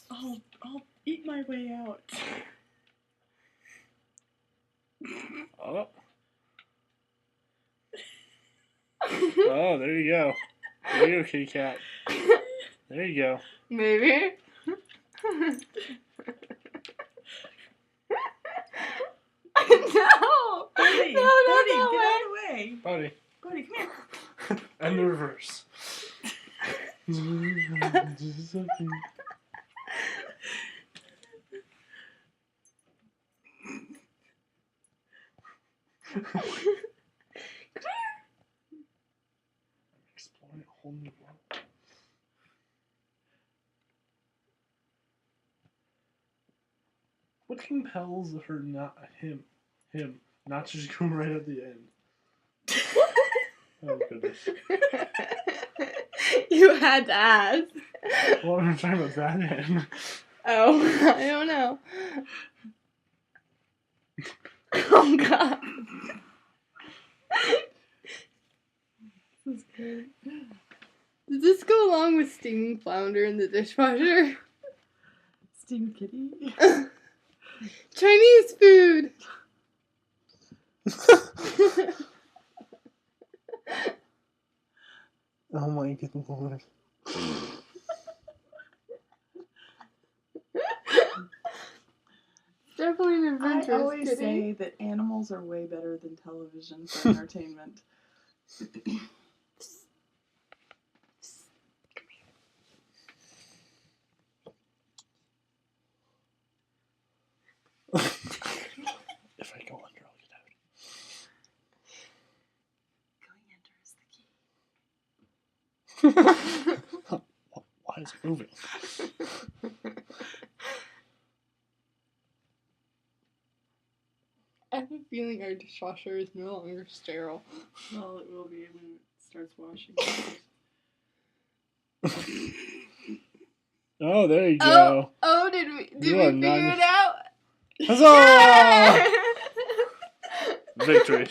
I'll eat my way out. Oh. Oh, there you go. There you go, kitty cat. There you go. Maybe. No! Buddy, No, Buddy, no, get out of the way. Buddy. Buddy, come here. And the reverse. Exploring a whole new world. What compels her him not to just go right at the end? Oh goodness. You had to ask. Well, I'm talking about that end. Oh, I don't know. Oh god. This is good. Does this go along with steaming flounder in the dishwasher? Steamed kitty. Chinese food! Oh my good lord. Definitely an adventurous I always kitty. say that animals are way better than television for entertainment. If I go under, I'll get Going under is the key. Why is it moving? I have a feeling our dishwasher is no longer sterile. Well, it will be when it starts washing. Oh, there you go. Oh, did we You are figure not- it out? Huzzah! Victory.